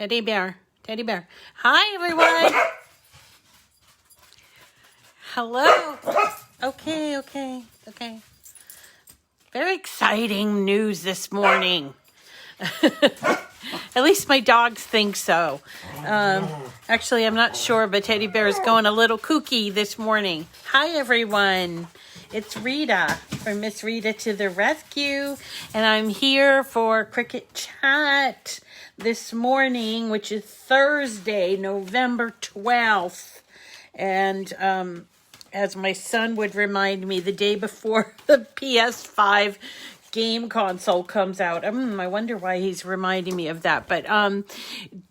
Teddy bear. Teddy bear. Hi, everyone. Hello. Okay. Very exciting news this morning. At least my dogs think so. Actually, I'm not sure, but Teddy Bear is going a little kooky this morning. Hi, everyone. It's Rita from Miss Rita to the Rescue, and I'm here for Cricut Chat this morning, which is Thursday, November 12th. And as my son would remind me, the day before the PS5 game console comes out. I wonder why he's reminding me of that. But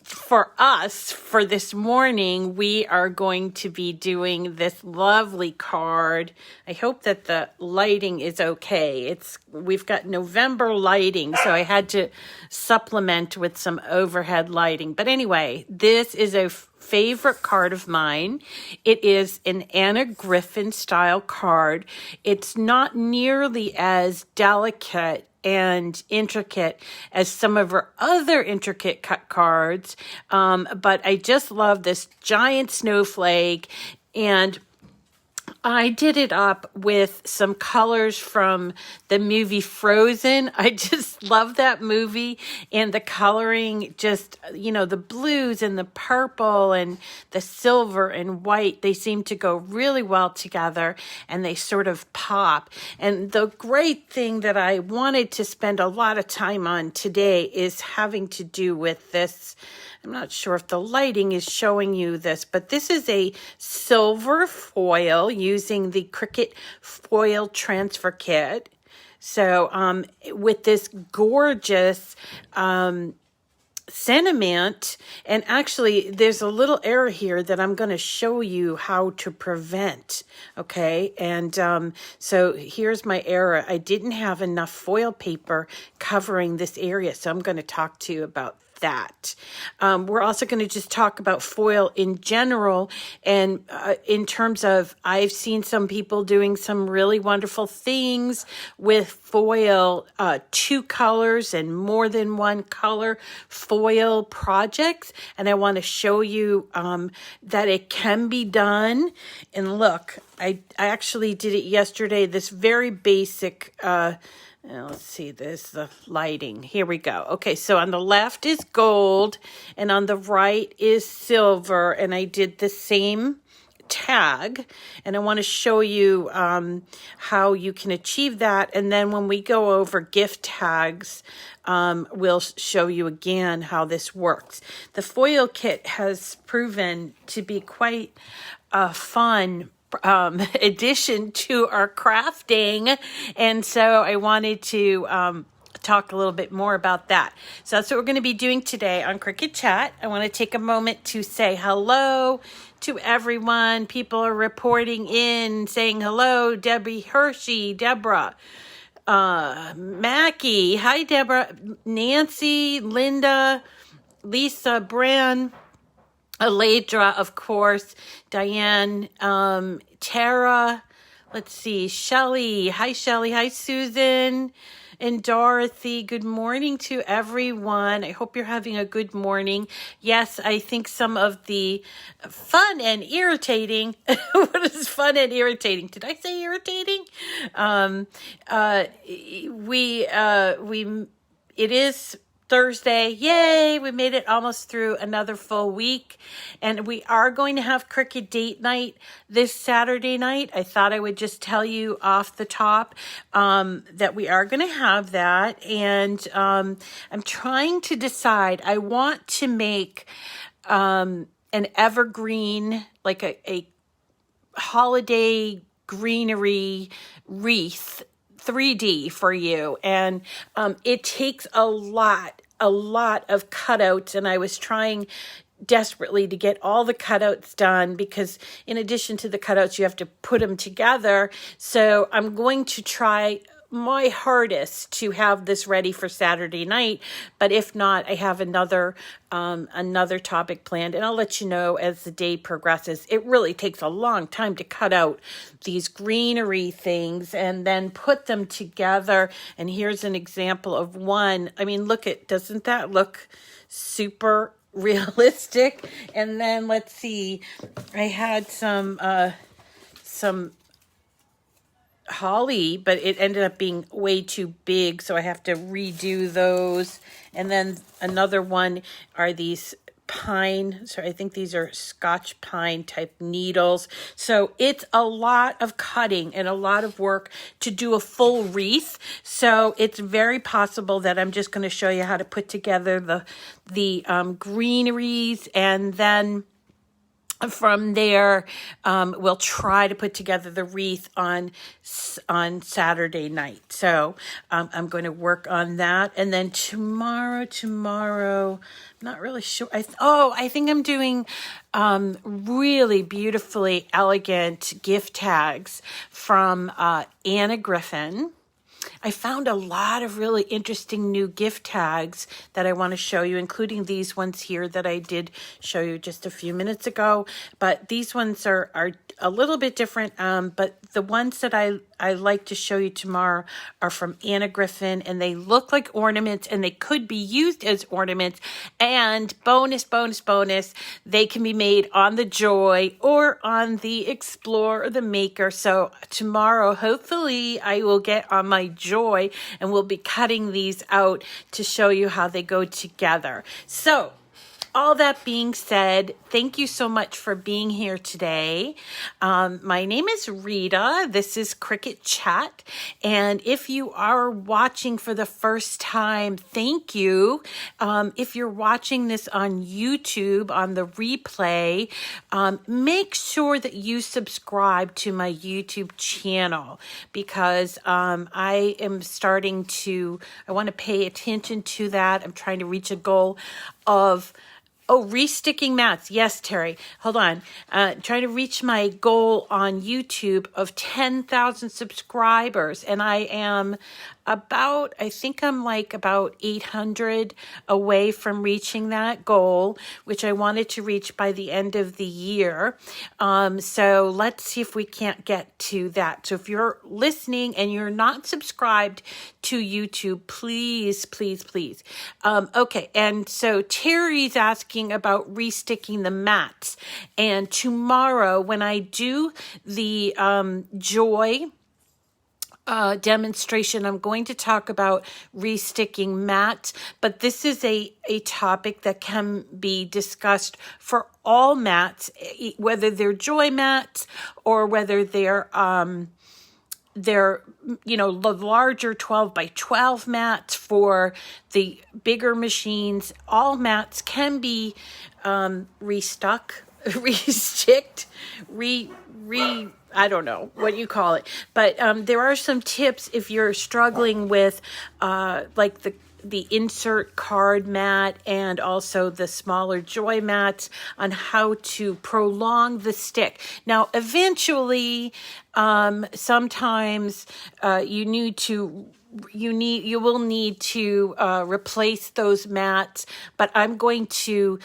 for us, for this morning, we are going to be doing this lovely card. I hope that the lighting is okay. We've got November lighting, so I had to supplement with some overhead lighting. But anyway, this is a favorite card of mine. It is an Anna Griffin style card. It's not nearly as delicate and intricate as some of her other intricate cut cards, but I just love this giant snowflake, and I did it up with some colors from the movie Frozen. I just love that movie, and the coloring, just, the blues and the purple and the silver and white, they seem to go really well together, and they sort of pop. And the great thing that I wanted to spend a lot of time on today is having to do with this. I'm not sure if the lighting is showing you this, but this is a silver foil using the Cricut Foil Transfer Kit. So with this gorgeous sentiment, and actually there's a little error here that I'm going to show you how to prevent, okay? And so here's my error. I didn't have enough foil paper covering this area, so I'm going to talk to you about that. We're also going to just talk about foil in general, and in terms of, I've seen some people doing some really wonderful things with foil, 2 colors and more than 1 color foil projects, and I want to show you that it can be done. And look, I actually did it yesterday, this very basic let's see, there's the lighting. Here we go. Okay, so on the left is gold, and on the right is silver, and I did the same tag, and I want to show you how you can achieve that. And then when we go over gift tags, we'll show you again how this works. The foil kit has proven to be quite fun addition to our crafting, and so I wanted to talk a little bit more about that. So that's what we're going to be doing today on Cricut Chat. I want to take a moment to say hello to everyone. People are reporting in, saying hello. Debbie Hershey, Deborah, Mackie, hi Deborah, Nancy, Linda, Lisa, Bran, Aledra, of course, Diane, Tara, let's see, Shelley, hi Susan, and Dorothy. Good morning to everyone. I hope you're having a good morning. Yes, I think some of the fun and irritating, what is fun and irritating? Did I say irritating? It is Thursday. Yay! We made it almost through another full week, and we are going to have Cricut date night this Saturday night. I thought I would just tell you off the top that we are going to have that, and I'm trying to decide. I want to make an evergreen, like a holiday greenery wreath 3D for you, and it takes a lot of cutouts, and I was trying desperately to get all the cutouts done, because in addition to the cutouts, you have to put them together. So I'm going to try my hardest to have this ready for Saturday night, but if not, I have another topic planned, and I'll let you know as the day progresses. It really takes a long time to cut out these greenery things and then put them together. And here's an example of one. I mean, doesn't that look super realistic. And then let's see, I had some holly, but it ended up being way too big, so I have to redo those. And then another one are these pine, so I think these are Scotch pine type needles. So it's a lot of cutting and a lot of work to do a full wreath. So it's very possible that I'm just going to show you how to put together the greeneries, and then from there, we'll try to put together the wreath on Saturday night. So I'm going to work on that. And then tomorrow, I'm not really sure. I think I'm doing really beautifully elegant gift tags from Anna Griffin. I found a lot of really interesting new gift tags that I want to show you, including these ones here that I did show you just a few minutes ago. But these ones are a little bit different, but the ones that I like to show you tomorrow are from Anna Griffin, and they look like ornaments, and they could be used as ornaments. And bonus, they can be made on the Joy or on the Explore or the Maker. So tomorrow, hopefully, I will get on my Joy, and we'll be cutting these out to show you how they go together. So all that being said, thank you so much for being here today. My name is Rita. This is Cricut Chat. And if you are watching for the first time, thank you. If you're watching this on YouTube, on the replay, make sure that you subscribe to my YouTube channel, because I want to pay attention to that. I'm trying to reach a goal of resticking mats. Yes, Terry. Hold on. Trying to reach my goal on YouTube of 10,000 subscribers. And I am about 800 away from reaching that goal, which I wanted to reach by the end of the year. So let's see if we can't get to that. So if you're listening and you're not subscribed to YouTube, please. Okay. And so Terry's asking about resticking the mats. And tomorrow, when I do the Joy demonstration, I'm going to talk about resticking mats, but this is a topic that can be discussed for all mats, whether they're Joy mats or whether they're the larger 12 by 12 mats for the bigger machines. All mats can be resticked, I don't know what you call it, but there are some tips if you're struggling with like the insert card mat and also the smaller Joy mats on how to prolong the stick. Now, eventually, sometimes you will need to replace those mats, but I'm going to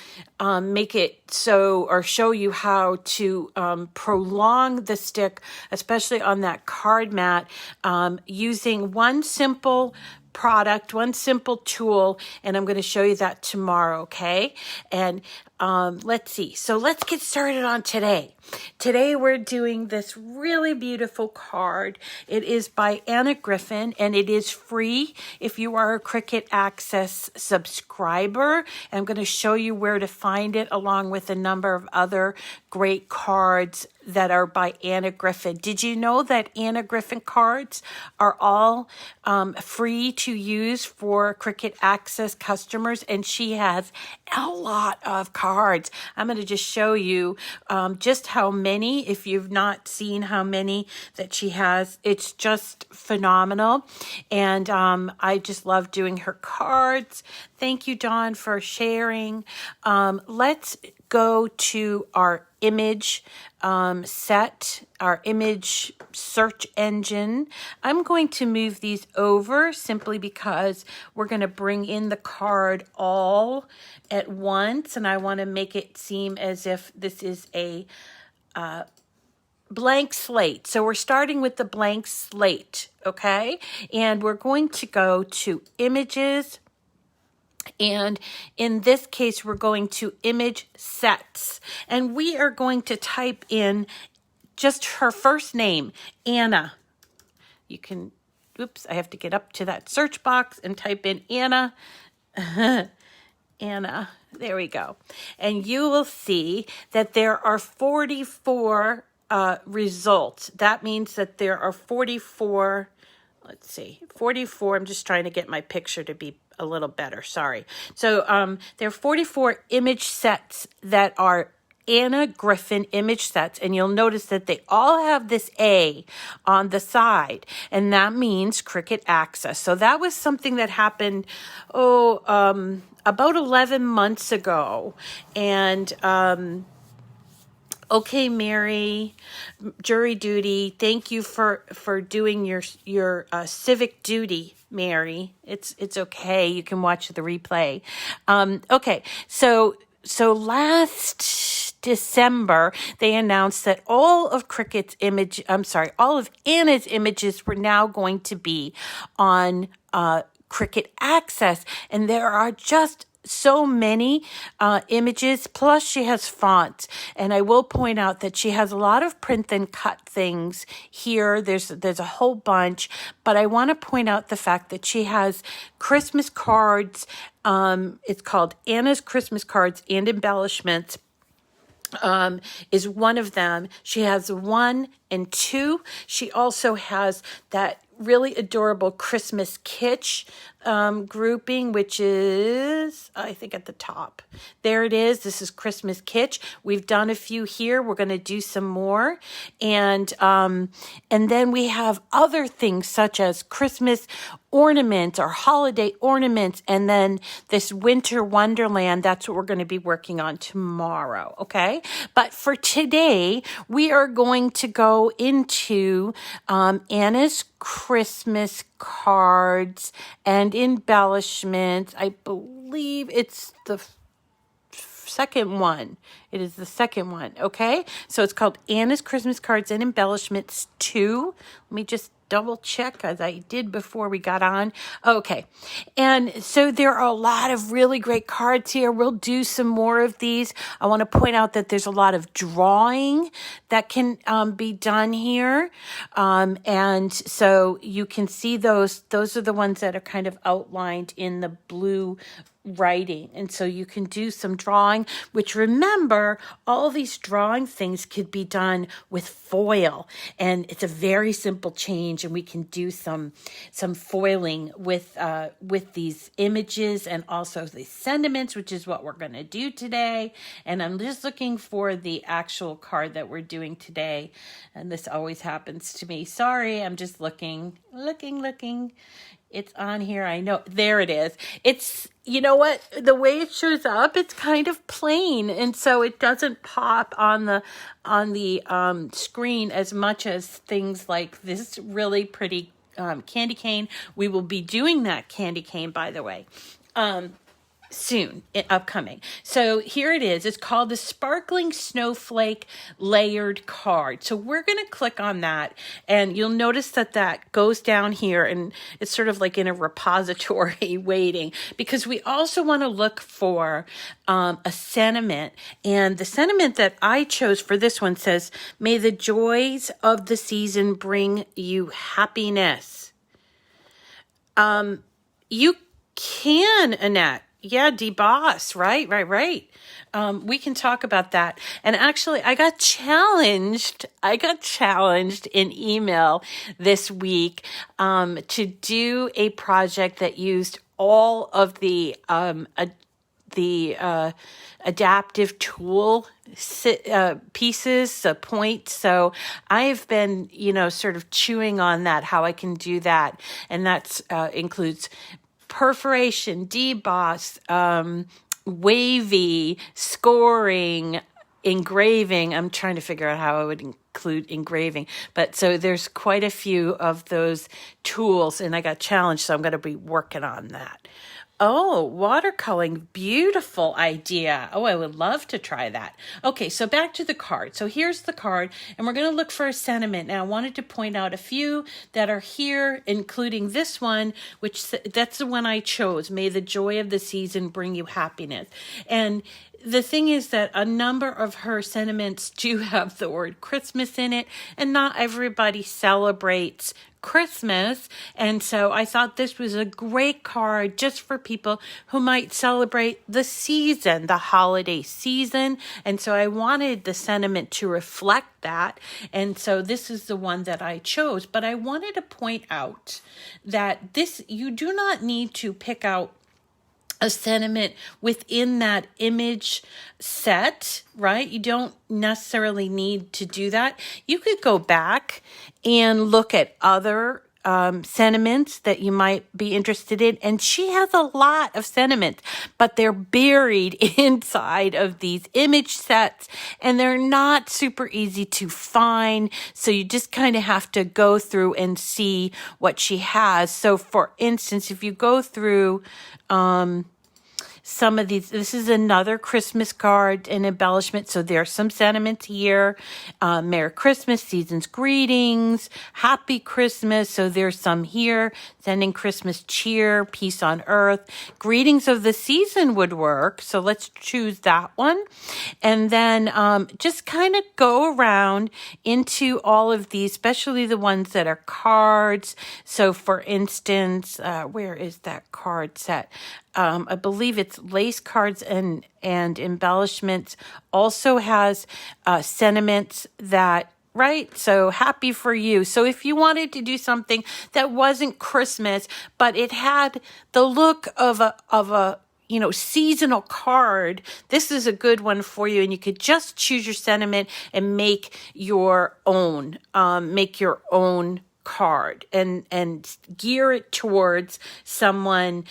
make it so, or show you how to prolong the stick, especially on that card mat, using one simple product, one simple tool, and I'm going to show you that tomorrow, okay? And let's see. So let's get started on today. Today we're doing this really beautiful card. It is by Anna Griffin, and it is free if you are a Cricut Access subscriber. And I'm going to show you where to find it, along with a number of other great cards that are by Anna Griffin. Did you know that Anna Griffin cards are all free to use for Cricut Access customers? And she has a lot of cards. I'm going to just show you just how many, if you've not seen how many that she has. It's just phenomenal. And I just love doing her cards. Thank you, Dawn, for sharing. Let's go to our image set, our image search engine. I'm going to move these over simply because we're going to bring in the card all at once, and I want to make it seem as if this is a blank slate. So we're starting with the blank slate, okay? And we're going to go to images, And in this case, we're going to image sets. And we are going to type in just her first name, Anna. You can, oops, I have to get up to that search box and type in Anna. Anna, there we go. And you will see that there are 44 results. That means that there are 44, let's see, 44. I'm just trying to get my picture to be a little better. Sorry. So there are 44 image sets that are Anna Griffin image sets, and you'll notice that they all have this A on the side, and that means Cricut Access. So that was something that happened, about 11 months ago, and okay, Mary, jury duty. Thank you for doing your civic duty, Mary. It's okay. You can watch the replay. Okay, so last December, they announced that all of Anna's images were now going to be on Cricut Access, and there are just so many images, plus she has fonts. And I will point out that she has a lot of print and cut things here. There's a whole bunch, but I want to point out the fact that she has Christmas cards. It's called Anna's Christmas Cards and Embellishments. Is one of them. She has 1 and 2. She also has that really adorable Christmas kitsch grouping, which is, I think, at the top. There it is. This is Christmas kitsch. We've done a few here. We're going to do some more. And then we have other things such as Christmas ornaments or holiday ornaments, and then this winter wonderland. That's what we're going to be working on tomorrow. Okay. But for today, we are going to go into Anna's Christmas cards and embellishments. I believe it's the second one. It is the second one. Okay. So it's called Anna's Christmas Cards and Embellishments 2. Let me just double check as I did before we got on. Okay. And so there are a lot of really great cards here. We'll do some more of these. I want to point out that there's a lot of drawing that can be done here. And so you can see those are the ones that are kind of outlined in the blue writing. And so you can do some drawing, which, remember, all these drawing things could be done with foil, and it's a very simple change, and we can do some foiling with these images and also the sentiments, which is what we're going to do today. And I'm just looking for the actual card that we're doing today, and this always happens to me. Sorry, I'm just looking. It's on here. I know. There it is. It's, you know what? The way it shows up, it's kind of plain. And so it doesn't pop on the screen as much as things like this really pretty candy cane. We will be doing that candy cane, by the way. Soon, upcoming. So here it is. It's called the Sparkling Snowflake Layered Card. So we're going to click on that, and you'll notice that goes down here, and it's sort of like in a repository waiting, because we also want to look for a sentiment. And the sentiment that I chose for this one says, "May the joys of the season bring you happiness." You can, Annette. Yeah, deboss, right. We can talk about that. And actually, I got challenged in email this week to do a project that used all of the adaptive tool pieces, points. So I've been, sort of chewing on that, how I can do that. And that includes perforation, deboss, wavy, scoring, engraving. I'm trying to figure out how I would include engraving. But so there's quite a few of those tools, and I got challenged, so I'm going to be working on that. Oh, watercoloring. Beautiful idea. Oh, I would love to try that. Okay, so back to the card. So here's the card, and we're going to look for a sentiment. Now, I wanted to point out a few that are here, including this one, which that's the one I chose. May the joy of the season bring you happiness. And the thing is that a number of her sentiments do have the word Christmas in it, and not everybody celebrates Christmas. And so I thought this was a great card just for people who might celebrate the season, the holiday season. And so I wanted the sentiment to reflect that. And so this is the one that I chose. But I wanted to point out that this, you do not need to pick out a sentiment within that image set, right? You don't necessarily need to do that. You could go back and look at other sentiments that you might be interested in. And she has a lot of sentiments, but they're buried inside of these image sets and they're not super easy to find. So you just kind of have to go through and see what she has. So for instance, if you go through some of these, this is another Christmas card and embellishment. So there's some sentiments here. Merry Christmas, season's greetings, Happy Christmas. So there's some here. Sending Christmas cheer, peace on earth. Greetings of the season would work. So let's choose that one. And then just kind of go around into all of these, especially the ones that are cards. So for instance, where is that card set? I believe it's lace cards and embellishments. Also has sentiments that, right? So happy for you. So if you wanted to do something that wasn't Christmas, but it had the look of a seasonal card, this is a good one for you. And you could just choose your sentiment and make your own card and gear it towards someone,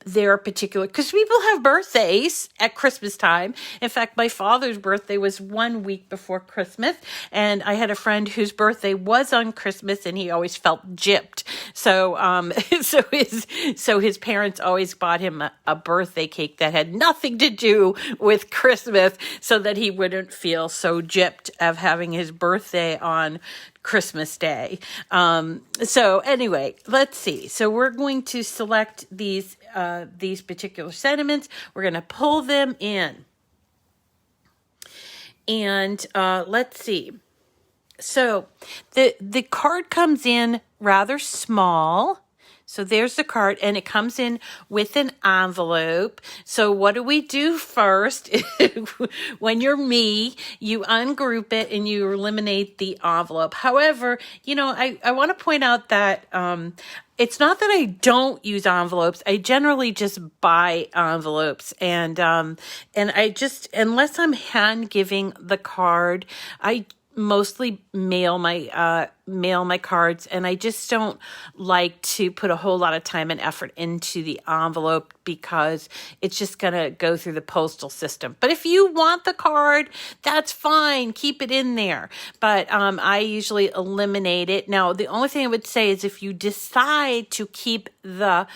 their particular, because people have birthdays at Christmas time. In fact, my father's birthday was 1 week before Christmas, and I had a friend whose birthday was on Christmas, and he always felt gypped. So, so his parents always bought him a birthday cake that had nothing to do with Christmas, so that he wouldn't feel so gypped of having his birthday on Christmas Day. So anyway, let's see. So we're going to select these particular sentiments. We're going to pull them in. And let's see. So the card comes in rather small. So there's the card, and it comes in with an envelope. So what do we do first? When you're me, you ungroup it and you eliminate the envelope. However, I want to point out that it's not that I don't use envelopes. I generally just buy envelopes, and I just, unless I'm hand giving the card, I mostly mail my cards, and I just don't like to put a whole lot of time and effort into the envelope because it's just going to go through the postal system. But if you want the card, that's fine. Keep it in there. But I usually eliminate it. Now, the only thing I would say is if you decide to keep the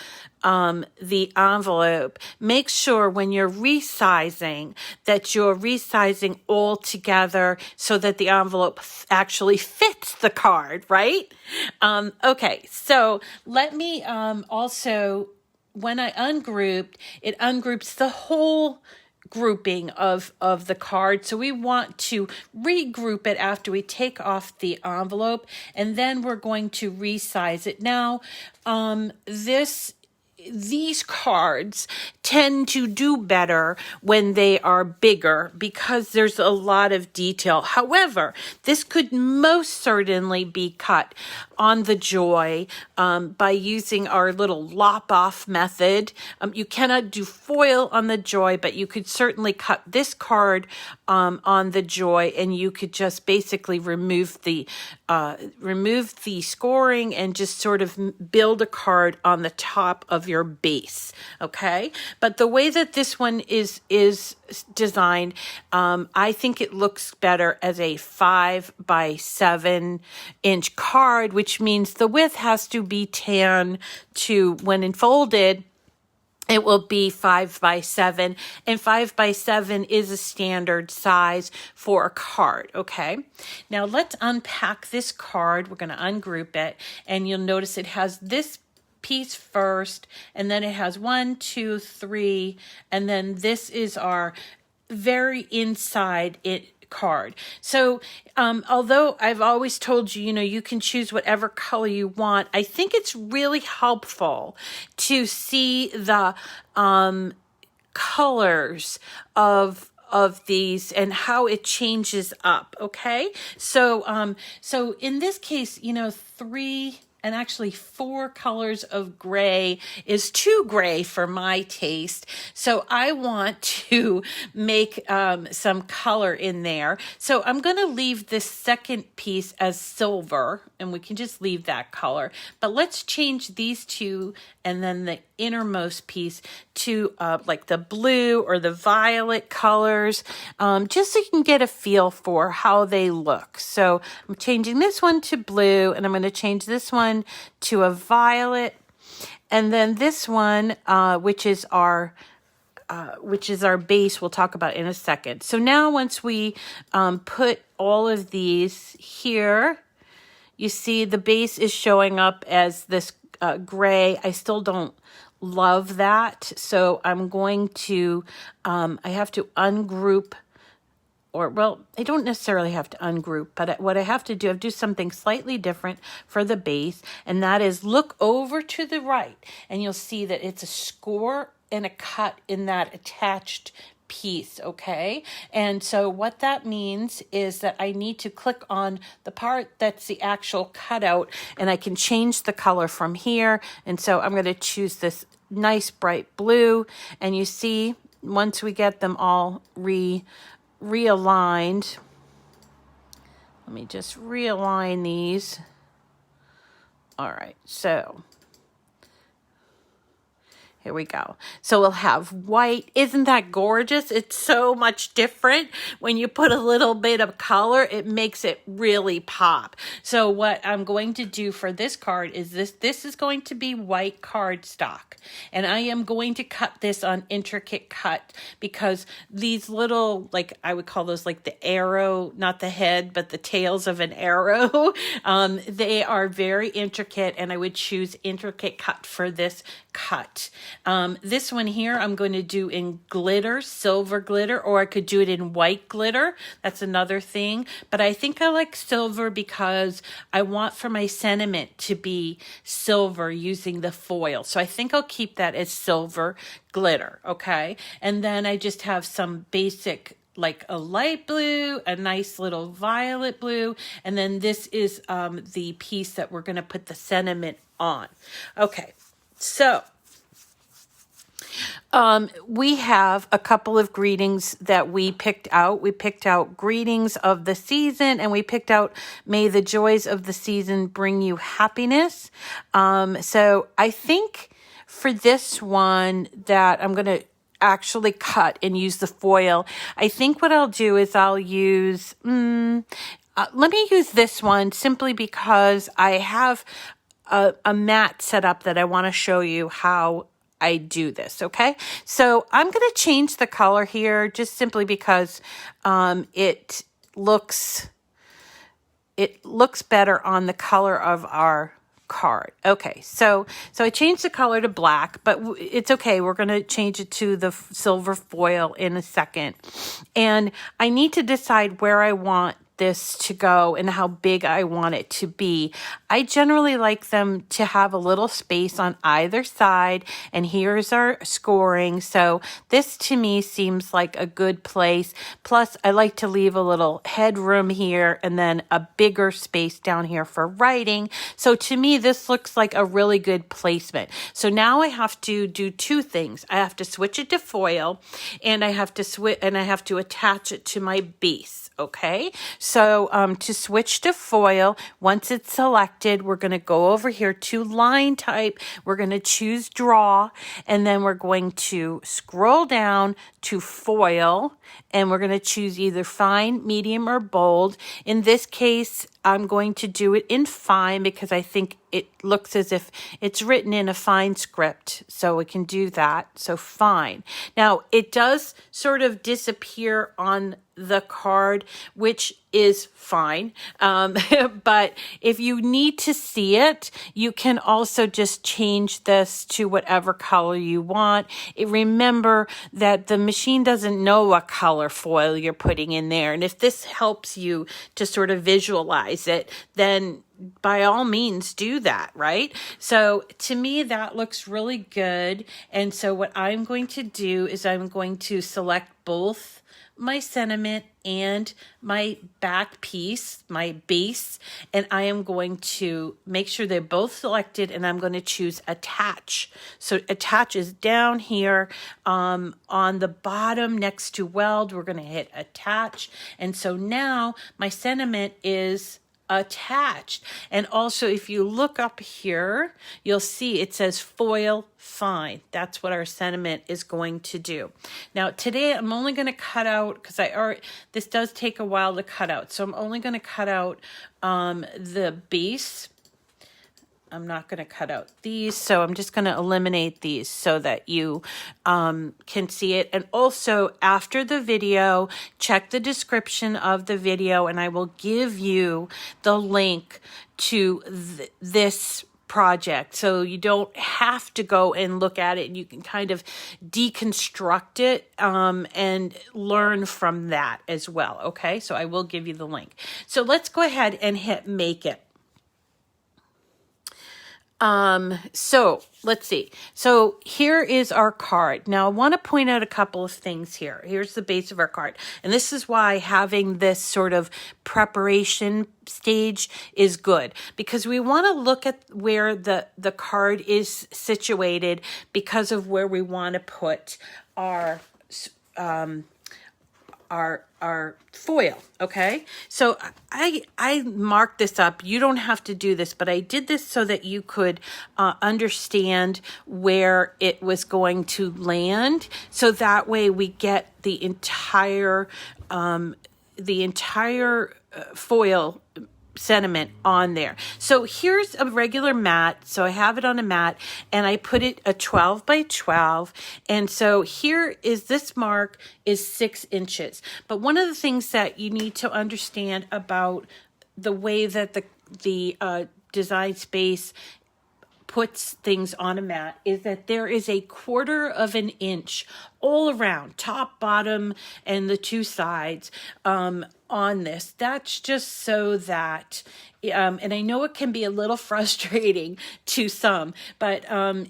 envelope, make sure when you're resizing that you're resizing all together so that the envelope actually fits the card, right? Okay, so let me also, when I ungrouped, it ungroups the whole grouping of the card. So we want to regroup it after we take off the envelope, and then we're going to resize it. Now, these cards tend to do better when they are bigger because there's a lot of detail. However, this could most certainly be cut on the joy by using our little lop off method. You cannot do foil on the joy, but you could certainly cut this card on the joy, and you could just basically remove the scoring and just sort of build a card on the top of your base. Okay, but the way that this one is designed, I think it looks better as a 5 by 7 inch card, which means the width has to be 10 to, when unfolded, it will be 5 by 7, and 5 by 7 is a standard size for a card, okay? Now let's unpack this card. We're going to ungroup it, and you'll notice it has this piece first, and then it has 1, 2, 3, and then this is our very inside card. So although I've always told you, you can choose whatever color you want, I think it's really helpful to see the colors of these and how it changes up. Okay. So so in this case, 3 and actually 4 colors of gray is too gray for my taste. So I want to make some color in there. So I'm going to leave this second piece as silver, and we can just leave that color. But let's change these two and then the innermost piece to like the blue or the violet colors, just so you can get a feel for how they look. So I'm changing this one to blue, and I'm going to change this one to a violet, and then this one, which is our base, we'll talk about in a second. So now once we put all of these here, you see the base is showing up as this gray. I still don't love that. So I'm going to, I have to ungroup, I don't necessarily have to ungroup, but what I have to do something slightly different for the base, and that is look over to the right, and you'll see that it's a score and a cut in that attached piece, okay? And so what that means is that I need to click on the part that's the actual cutout, and I can change the color from here. And so I'm going to choose this nice bright blue, and you see once we get them all realigned, let me just realign these. All right, so here we go. So we'll have white. Isn't that gorgeous? It's so much different. When you put a little bit of color, it makes it really pop. So what I'm going to do for this card is this is going to be white cardstock. And I am going to cut this on Cricut Cut, because these little, like I would call those like the arrow, not the head, but the tails of an arrow. They are very intricate, and I would choose Cricut Cut for this cut. This one here I'm going to do in glitter, silver glitter, or I could do it in white glitter. That's another thing. But I think I like silver because I want for my sentiment to be silver using the foil. So I think I'll keep that as silver glitter. Okay. And then I just have some basic, like a light blue, a nice little violet blue, and then this is the piece that we're going to put the sentiment on. Okay. So we have a couple of greetings that we picked out. We picked out greetings of the season, and we picked out may the joys of the season bring you happiness. So I think for this one that I'm going to actually cut and use the foil, I think what I'll do is I'll use, let me use this one simply because I have a mat set up that I want to show you how I do this. Okay. So I'm going to change the color here just simply because it looks better on the color of our card. Okay. So I changed the color to black, but it's okay. We're going to change it to the silver foil in a second. And I need to decide where I want this to go and how big I want it to be. I generally like them to have a little space on either side, and here's our scoring. So this to me seems like a good place. Plus I like to leave a little headroom here and then a bigger space down here for writing. So to me this looks like a really good placement. So now I have to do two things. I have to switch it to foil, and I have to attach it to my base. Okay, so to switch to foil, once it's selected, we're going to go over here to line type. We're going to choose draw, and then we're going to scroll down to foil, and we're going to choose either fine, medium, or bold. In this case, I'm going to do it in fine because I think it looks as if it's written in a fine script. So we can do that. So fine. Now it does sort of disappear on the card, which is fine. But if you need to see it, you can also just change this to whatever color you want. Remember that the machine doesn't know what color foil you're putting in there. And if this helps you to sort of visualize it, then by all means do that, right? So to me, that looks really good. And so what I'm going to do is I'm going to select both my sentiment and my back piece, my base, and I am going to make sure they're both selected, and I'm going to choose attach. So attach is down here on the bottom next to weld. We're going to hit attach, and so now my sentiment is attached. And also, if you look up here, you'll see it says foil fine. That's what our sentiment is going to do. Now today I'm only going to cut out, because this does take a while to cut out, so I'm only going to cut out the base. I'm not going to cut out these, so I'm just going to eliminate these so that you can see it. And also, after the video, check the description of the video, and I will give you the link to this project, so you don't have to go and look at it, and you can kind of deconstruct it and learn from that as well. Okay, so I will give you the link. So let's go ahead and hit make it. So let's see. So here is our card. Now I want to point out a couple of things here. Here's the base of our card. And this is why having this sort of preparation stage is good, because we want to look at where the card is situated because of where we want to put our foil. Okay, so I marked this up. You don't have to do this, but I did this so that you could understand where it was going to land, so that way we get the entire foil sentiment on there. So here's a regular mat. So I have it on a mat, and I put it a 12 by 12. And so here is, this mark is 6 inches. But one of the things that you need to understand about the way that the Design Space puts things on a mat is that there is a 1/4 of an inch all around, top, bottom, and the 2 sides on this. That's just so that, and I know it can be a little frustrating to some, but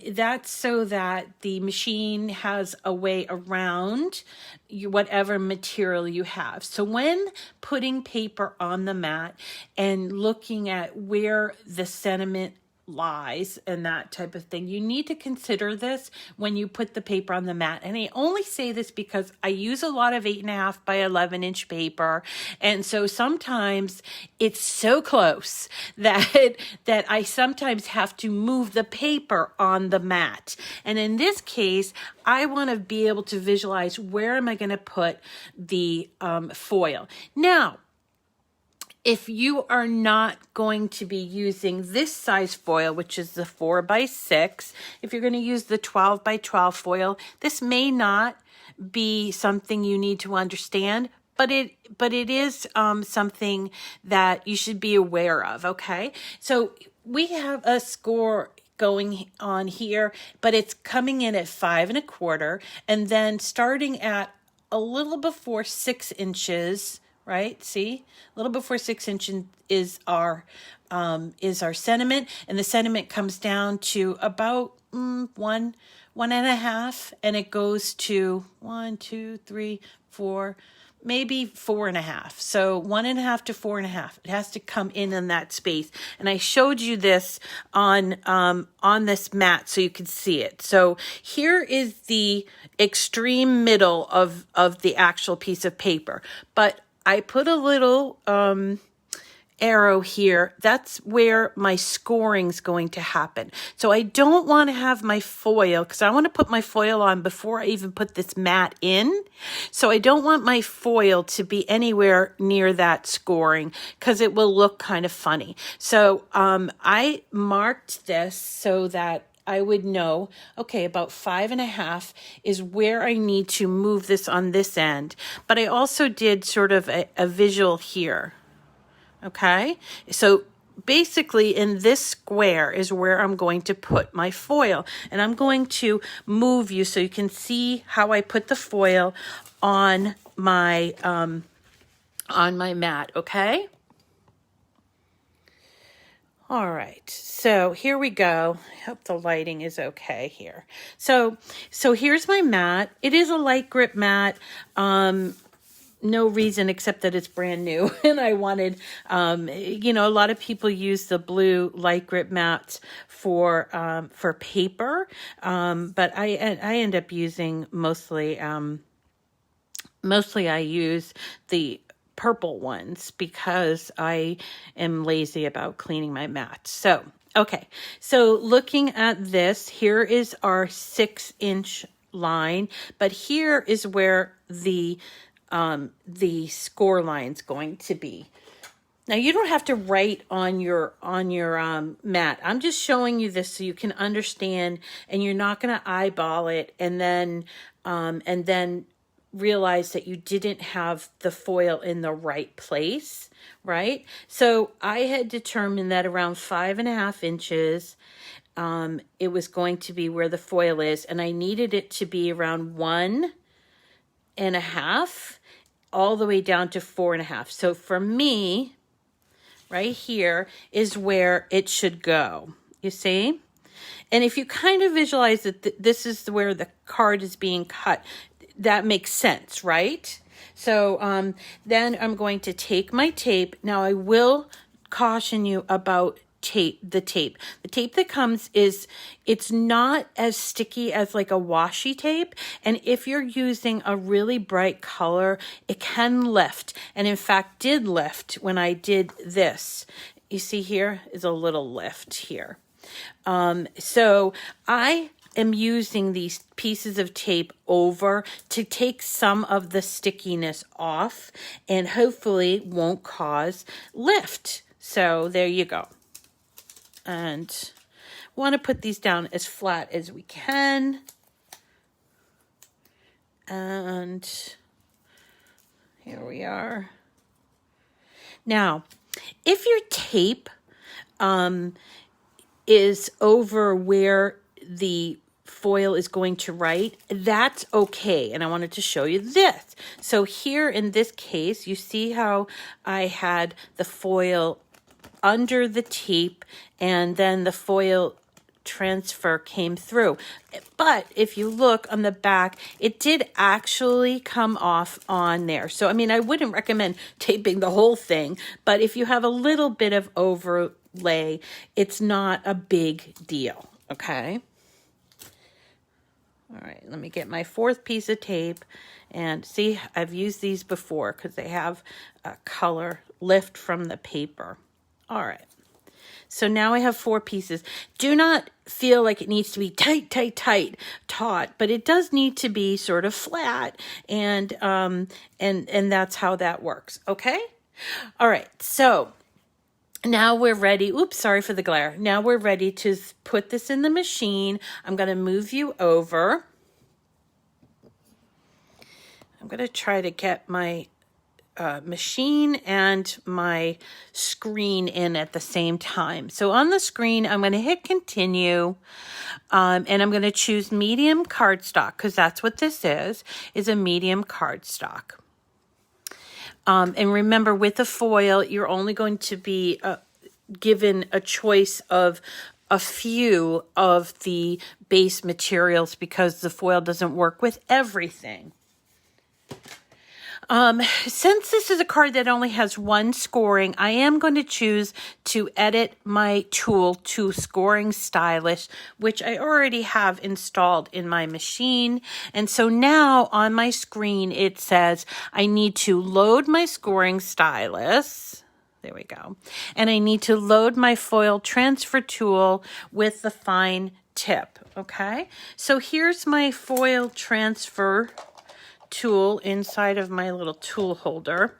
that's so that the machine has a way around whatever material you have. So when putting paper on the mat and looking at where the sentiment lies and that type of thing, you need to consider this when you put the paper on the mat. And I only say this because I use a lot of 8.5 by 11 inch paper, and so sometimes it's so close that I sometimes have to move the paper on the mat. And in this case, I want to be able to visualize where am I going to put the foil. Now, if you are not going to be using this size foil, which is the 4 by 6, if you're going to use the 12 by 12 foil, this may not be something you need to understand, but it is something that you should be aware of. Okay, so we have a score going on here, but it's coming in at 5 1/4, and then starting at a little before 6 inches. Right? See, a little before 6 inches is our sentiment, and the sentiment comes down to about 1 1/2, and it goes to 1 2 3 4, maybe 4 1/2. So 1 1/2 to 4 1/2. It has to come in that space, and I showed you this on this mat so you could see it. So here is the extreme middle of the actual piece of paper, but I put a little arrow here, that's where my scoring's going to happen. So I don't want to have my foil, because I want to put my foil on before I even put this mat in. So I don't want my foil to be anywhere near that scoring, because it will look kind of funny. So I marked this so that I would know, okay, about 5.5 is where I need to move this on this end. But I also did sort of a visual here. Okay, so basically in this square is where I'm going to put my foil, and I'm going to move you so you can see how I put the foil on my mat. Okay. All right, so here we go. I hope the lighting is okay here. So here's my mat. It is a light grip mat. No reason except that it's brand new, and I wanted, you know, a lot of people use the blue light grip mats for paper, but I end up using mostly I use the purple ones because I am lazy about cleaning my mats. So, okay, so looking at this, here is our 6-inch line, but here is where the score line's going to be. Now you don't have to write on your mat. I'm just showing you this so you can understand, and you're not going to eyeball it and then realize that you didn't have the foil in the right place, right? So I had determined that around 5.5 inches, it was going to be where the foil is, and I needed it to be around 1.5 all the way down to 4.5. So for me, right here is where it should go. You see? And if you kind of visualize that this is where the card is being cut, that makes sense, right? So then I'm going to take my tape. Now I will caution you about the tape that comes it's not as sticky as like a washi tape, and if you're using a really bright color, it can lift, and in fact did lift when I did this. You see here is a little lift here. So I am using these pieces of tape over to take some of the stickiness off, and hopefully won't cause lift. So there you go. And want to put these down as flat as we can. And here we are. Now, if your tape is over where the foil is going to write, that's okay. And I wanted to show you this. So here in this case, you see how I had the foil under the tape, and then the foil transfer came through. But if you look on the back, it did actually come off on there. So, I mean, I wouldn't recommend taping the whole thing, but if you have a little bit of overlay, it's not a big deal, okay? All right, let me get my 4th piece of tape, and see, I've used these before because they have a color lift from the paper. All right, so now I have 4 pieces. Do not feel like it needs to be tight, taut, but it does need to be sort of flat, and that's how that works, okay? All right, so now we're ready. Oops, sorry for the glare. Now we're ready to put this in the machine. I'm going to move you over. I'm going to try to get my machine and my screen in at the same time. So on the screen, I'm going to hit continue, and I'm going to choose medium cardstock, because that's what this is a medium cardstock. And remember, with the foil, you're only going to be given a choice of a few of the base materials, because the foil doesn't work with everything. Since this is a card that only has 1 scoring, I am going to choose to edit my tool to Scoring Stylus, which I already have installed in my machine. And so now on my screen, it says I need to load my Scoring Stylus. There we go. And I need to load my foil transfer tool with the fine tip, okay? So here's my foil transfer tool inside of my little tool holder.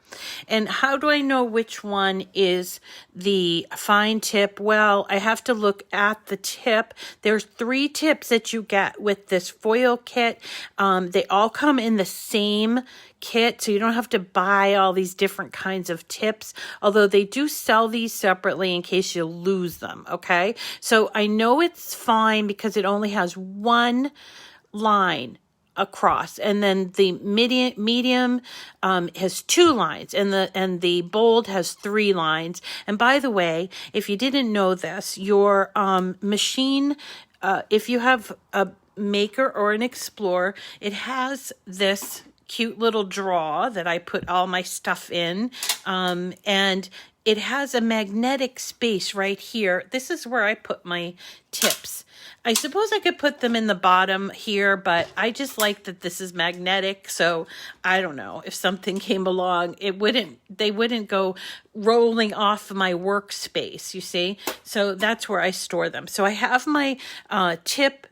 And how do I know which one is the fine tip? Well, I have to look at the tip. There's 3 tips that you get with this foil kit. They all come in the same kit, so you don't have to buy all these different kinds of tips, although they do sell these separately in case you lose them, okay? So I know it's fine because it only has 1 line across, and then the medium has 2 lines, and the bold has 3 lines. And by the way, if you didn't know this, your machine, if you have a Maker or an Explorer, it has this cute little drawer that I put all my stuff in, and it has a magnetic space right here. This is where I put my tips. I suppose I could put them in the bottom here, but I just like that this is magnetic, so I don't know. If something came along, they wouldn't go rolling off my workspace, you see? So that's where I store them. So I have my tip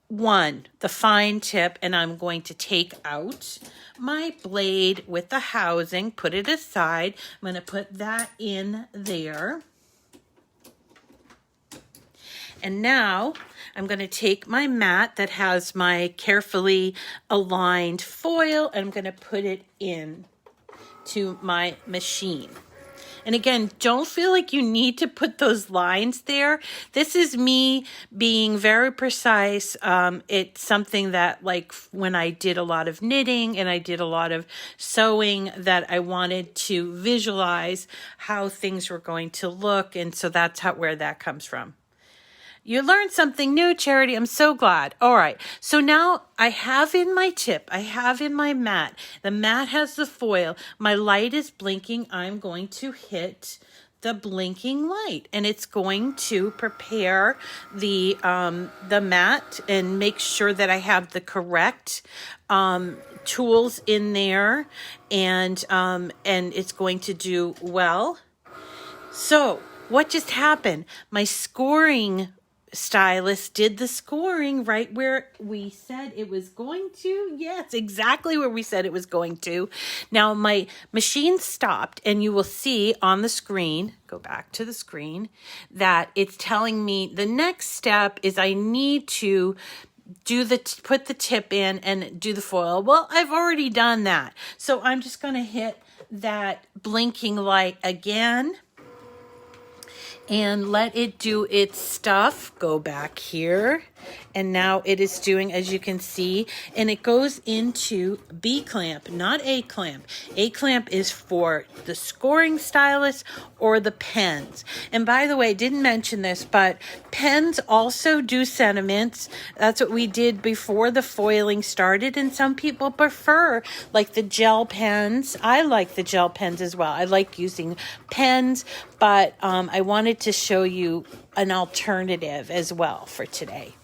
1, the fine tip, and I'm going to take out my blade with the housing, put it aside. I'm going to put that in there. And now I'm going to take my mat that has my carefully aligned foil, and I'm going to put it in to my machine. And again, don't feel like you need to put those lines there. This is me being very precise. It's something that, like, when I did a lot of knitting and I did a lot of sewing, that I wanted to visualize how things were going to look. And so that's where that comes from. You learned something new, Charity. I'm so glad. All right. So now I have in my tip, I have in my mat. The mat has the foil. My light is blinking. I'm going to hit the blinking light, and it's going to prepare the mat and make sure that I have the correct tools in there, and it's going to do well. So what just happened? My scoring stylist did the scoring right where we said it was going to. Yes, exactly where we said it was going to. Now my machine stopped, and you will see on the screen, go back to the screen, that it's telling me the next step is I need to put the tip in and do the foil. Well, I've already done that. So I'm just going to hit that blinking light again and let it do its stuff. Go back here. And now it is doing, as you can see, and it goes into B clamp, not A clamp. A clamp is for the scoring stylus or the pens. And by the way, I didn't mention this, but pens also do sentiments. That's what we did before the foiling started. And some people prefer like the gel pens. I like the gel pens as well. I like using pens, but I wanted to show you an alternative as well for today.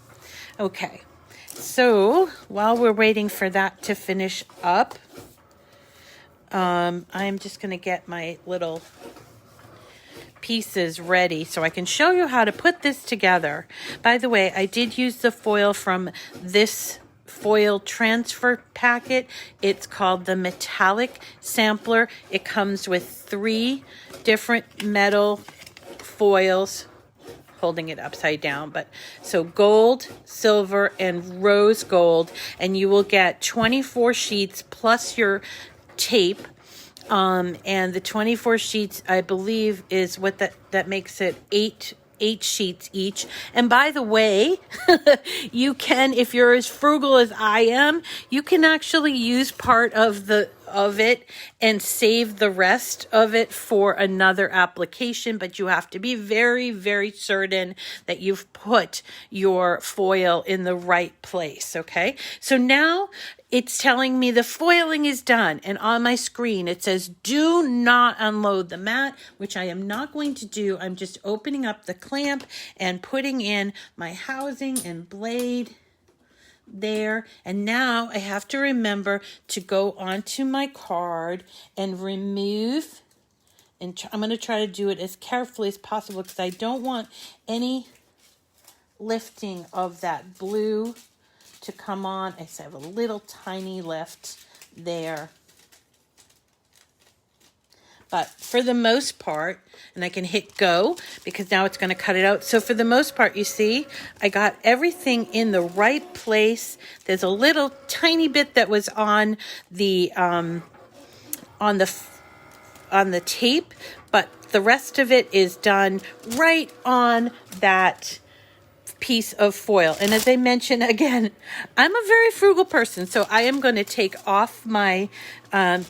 Okay, so while we're waiting for that to finish up, I'm just going to get my little pieces ready so I can show you how to put this together. By the way, I did use the foil from this foil transfer packet. It's called the Metallic Sampler. It comes with 3 different metal foils. Holding it upside down, but so gold, silver, and rose gold, and you will get 24 sheets plus your tape, and the 24 sheets, I believe, is what that makes it 8 sheets each. And by the way, you can, if you're as frugal as I am, you can actually use part of it and save the rest of it for another application, but you have to be very, very certain that you've put your foil in the right place, okay? So now it's telling me the foiling is done, and on my screen it says do not unload the mat, which I am not going to do. I'm just opening up the clamp and putting in my housing and blade there. And now I have to remember to go onto my card and remove And I'm going to try to do it as carefully as possible because I don't want any lifting of that blue to come on. I have a little tiny lift there. But for the most part, and I can hit go because now it's going to cut it out. So for the most part, you see, I got everything in the right place. There's a little tiny bit that was on the tape, but the rest of it is done right on that piece of foil. And as I mentioned, again, I'm a very frugal person, so I am going to take off my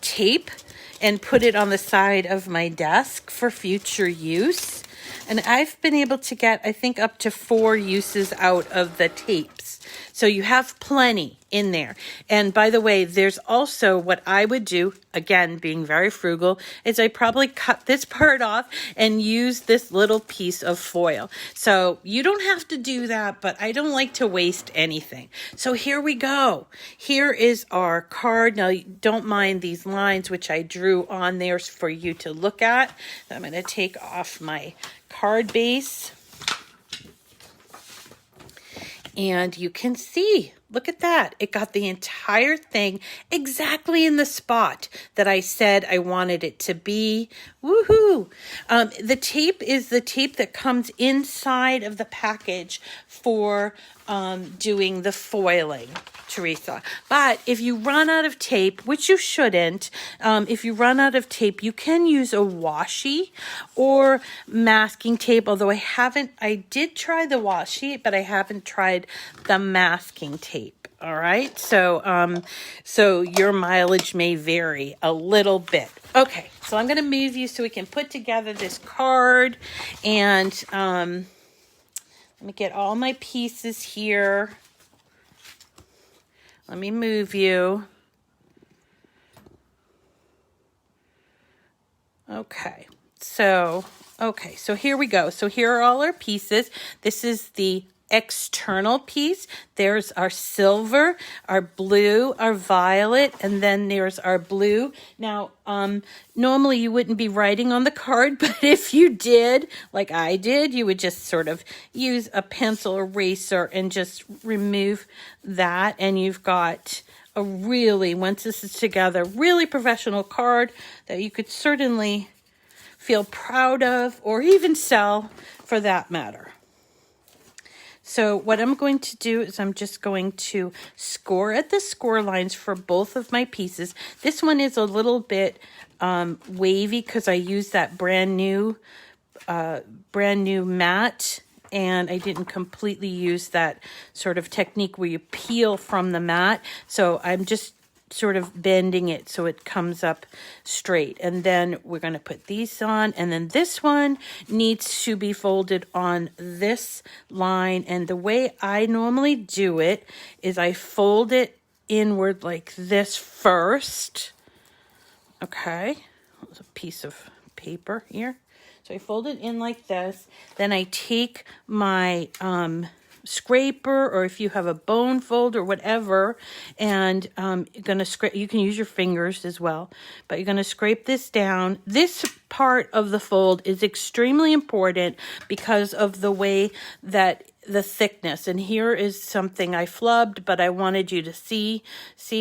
tape and put it on the side of my desk for future use. And I've been able to get, I think, up to 4 uses out of the tapes. So you have plenty in there. And by the way, there's also what I would do, again, being very frugal, is I probably cut this part off and use this little piece of foil. So you don't have to do that, but I don't like to waste anything. So here we go. Here is our card. Now, don't mind these lines, which I drew on there for you to look at. I'm going to take off my card base. And you can see, look at that. It got the entire thing exactly in the spot that I said I wanted it to be. Woohoo! The tape is the tape that comes inside of the package for doing the foiling, Teresa. But if you run out of tape, which you shouldn't, if you run out of tape, you can use a washi or masking tape, although I did try the washi, but I haven't tried the masking tape. All right, so your mileage may vary a little bit. Okay, so I'm going to move you so we can put together this card, and let me get all my pieces here. Let me move you. Okay, so here we go. So here are all our pieces. This is the external piece. There's our silver, our blue, our violet, and then there's our blue. Now, normally you wouldn't be writing on the card, but if you did, like I did, you would just sort of use a pencil eraser and just remove that, and you've got a really, once this is together, really professional card that you could certainly feel proud of or even sell for that matter. So what I'm going to do is I'm just going to score at the score lines for both of my pieces. This one is a little bit wavy because I used that brand new mat, and I didn't completely use that sort of technique where you peel from the mat. So I'm just sort of bending it so it comes up straight. And then we're going to put these on, and then this one needs to be folded on this line. And the way I normally do it is I fold it inward like this first. Okay, there's a piece of paper here. So I fold it in like this. Then I take my scraper, or if you have a bone fold or whatever, and you're going to scrape. You can use your fingers as well, but you're going to scrape this down. This part of the fold is extremely important because of the way that the thickness, and here is something I flubbed, but I wanted you to see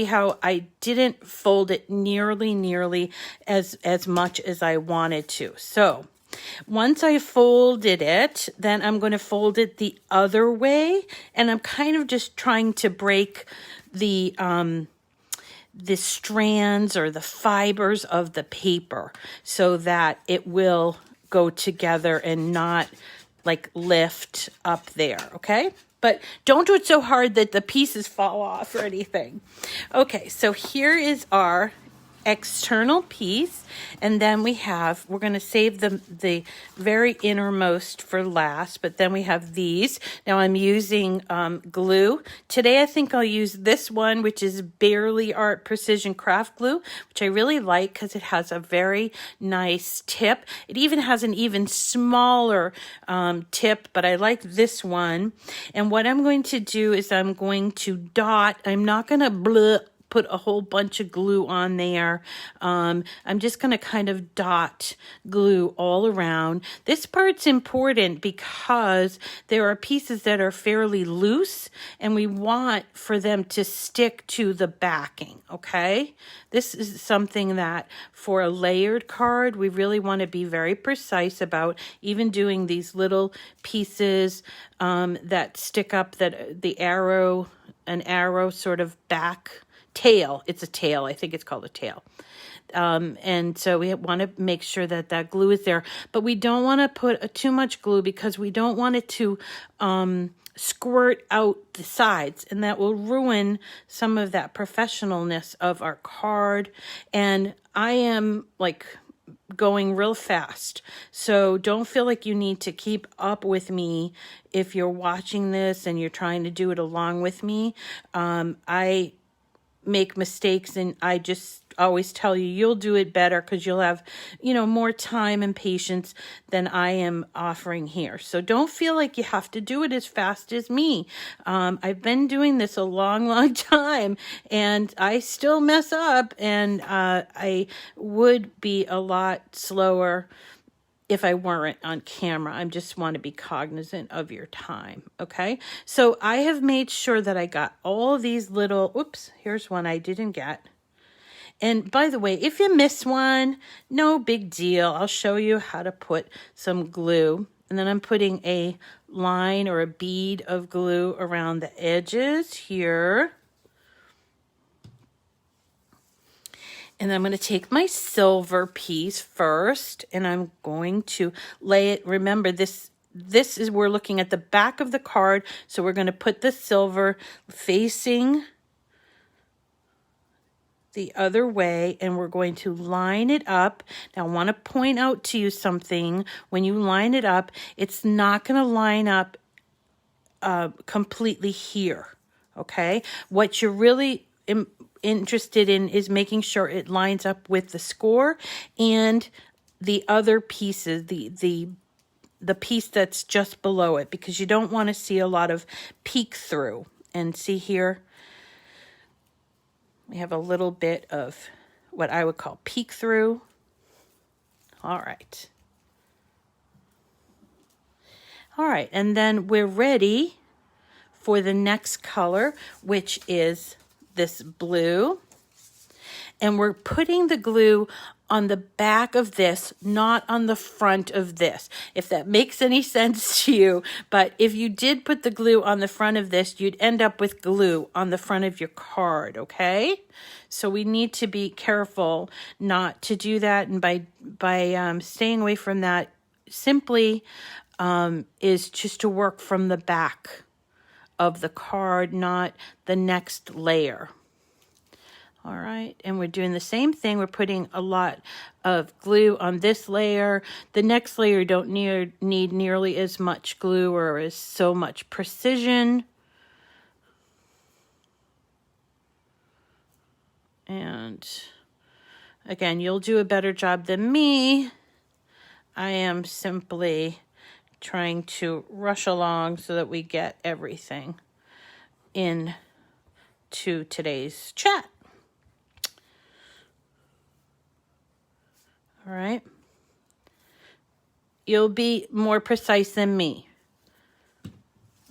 how I didn't fold it nearly as much as I wanted to. So once I folded it, then I'm going to fold it the other way, and I'm kind of just trying to break the strands or the fibers of the paper so that it will go together and not like lift up there, okay? But don't do it so hard that the pieces fall off or anything. Okay, so here is our external piece, and then we're going to save the very innermost for last, but then we have these. Now I'm using glue. Today I think I'll use this one, which is Barely Art Precision Craft Glue, which I really like because it has a very nice tip. It even has an even smaller tip, but I like this one. And what I'm going to do is I'm going to dot. I'm not going to put a whole bunch of glue on there. I'm just going to kind of dot glue all around. This part's important because there are pieces that are fairly loose and we want for them to stick to the backing, okay? This is something that for a layered card, we really want to be very precise about, even doing these little pieces that stick up, that the arrow, an arrow sort of back tail. It's a tail. I think it's called a tail. And so we want to make sure that that glue is there, but we don't want to put too much glue because we don't want it to squirt out the sides, and that will ruin some of that professionalness of our card. And I am like going real fast, so don't feel like you need to keep up with me if you're watching this and you're trying to do it along with me. I make mistakes, and I just always tell you, you'll do it better because you'll have, more time and patience than I am offering here. So don't feel like you have to do it as fast as me. I've been doing this a long, long time, and I still mess up, and I would be a lot slower if I weren't on camera. I just want to be cognizant of your time, okay? So I have made sure that I got all these little, oops, here's one I didn't get. And by the way, if you miss one, no big deal. I'll show you how to put some glue. And then I'm putting a line or a bead of glue around the edges here. And I'm going to take my silver piece first, and I'm going to lay it. Remember, this is, we're looking at the back of the card, so we're going to put the silver facing the other way, and we're going to line it up. Now, I want to point out to you something. When you line it up, it's not going to line up completely here, okay? What you're really interested in is making sure it lines up with the score and the other pieces, the piece that's just below it, because you don't want to see a lot of peek through. And see here, we have a little bit of what I would call peek through. All right. All right, and then we're ready for the next color, which is this blue. And we're putting the glue on the back of this, not on the front of this, if that makes any sense to you. But if you did put the glue on the front of this, you'd end up with glue on the front of your card, okay? So we need to be careful not to do that. And by staying away from that, simply is just to work from the back of the card, not the next layer. All right, and we're doing the same thing. We're putting a lot of glue on this layer. The next layer don't need nearly as much glue or as so much precision. And again, you'll do a better job than me. I am simply trying to rush along so that we get everything in to today's chat. All right. You'll be more precise than me.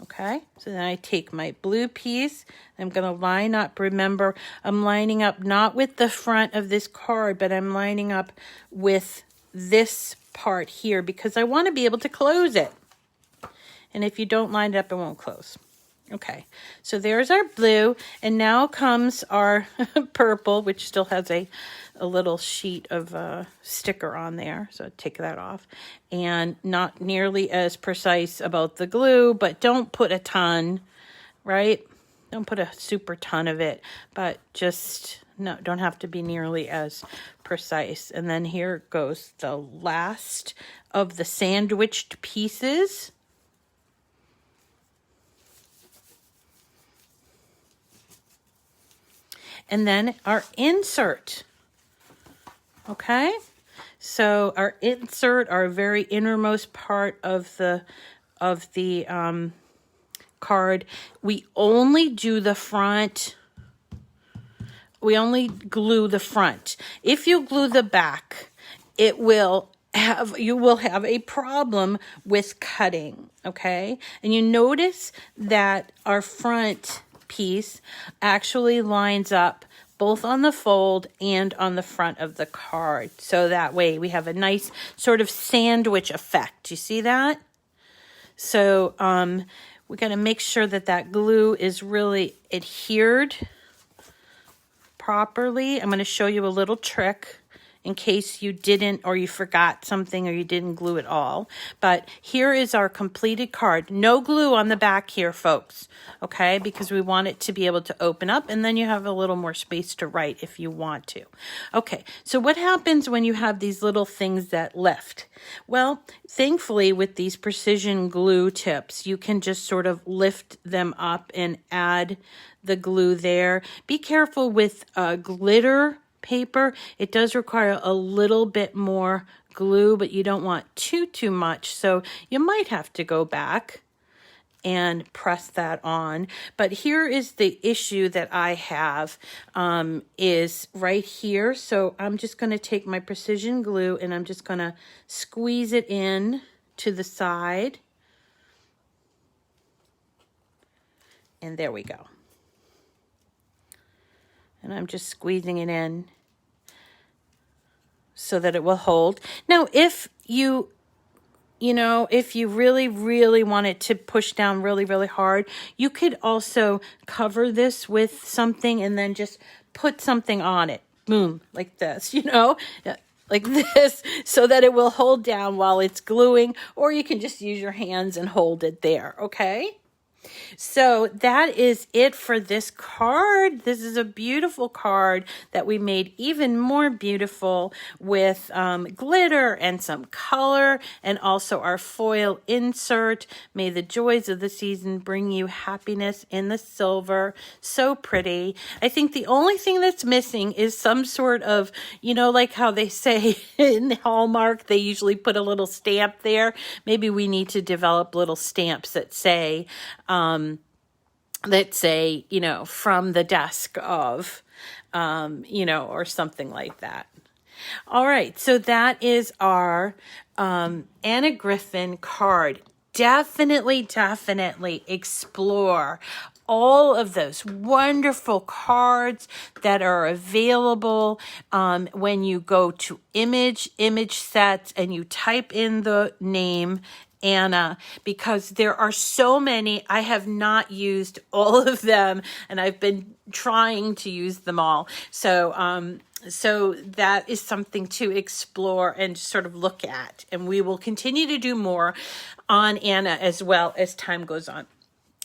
Okay, so then I take my blue piece. I'm going to line up. Remember, I'm lining up not with the front of this card, but I'm lining up with this part here because I want to be able to close it. And if you don't line it up, it won't close. Okay, so there's our blue, and now comes our purple, which still has a little sheet of sticker on there, so take that off. And not nearly as precise about the glue, but don't put a ton, right? Don't put a super ton of it, but just, no, don't have to be nearly as precise. And then here goes the last of the sandwiched pieces. And then our insert, okay? So our insert, our very innermost part of the card, we only do the front glue the front. If you glue the back, you will have a problem with cutting, okay? And you notice that our front piece actually lines up both on the fold and on the front of the card. So that way we have a nice sort of sandwich effect. You see that? So we got to make sure that that glue is really adhered properly. I'm going to show you a little trick in case you didn't, or you forgot something, or you didn't glue it all. But here is our completed card. No glue on the back here, folks, okay? Because we want it to be able to open up, and then you have a little more space to write if you want to. Okay, so what happens when you have these little things that lift? Well, thankfully, with these precision glue tips, you can just sort of lift them up and add the glue there. Be careful with glitter paper. It does require a little bit more glue, but you don't want too much. So you might have to go back and press that on. But here is the issue that I have is right here. So I'm just going to take my precision glue and I'm just going to squeeze it in to the side. And there we go. And I'm just squeezing it in so that it will hold. Now, if you really want it to push down really hard, you could also cover this with something and then just put something on it. Boom, like this, like this, so that it will hold down while it's gluing, or you can just use your hands and hold it there, okay? So that is it for this card. This is a beautiful card that we made even more beautiful with glitter and some color, and also our foil insert. May the joys of the season bring you happiness in the silver. So pretty. I think the only thing that's missing is some sort of, like how they say in Hallmark, they usually put a little stamp there. Maybe we need to develop little stamps that say, from the desk of, or something like that. All right, so that is our Anna Griffin card. Definitely explore all of those wonderful cards that are available when you go to image sets and you type in the name Anna, because there are so many. I have not used all of them, and I've been trying to use them all. So that is something to explore and sort of look at. And we will continue to do more on Anna as well as time goes on.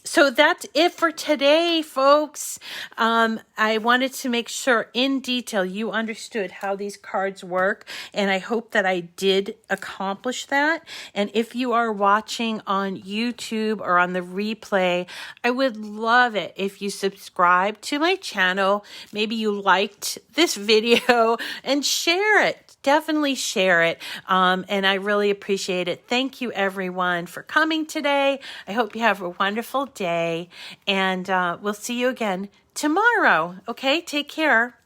So that's it for today, folks. I wanted to make sure in detail you understood how these cards work, and I hope that I did accomplish that. And if you are watching on YouTube or on the replay, I would love it if you subscribe to my channel. Maybe you liked this video and share it. Definitely share it. And I really appreciate it. Thank you, everyone, for coming today. I hope you have a wonderful day, and we'll see you again tomorrow. Okay, take care.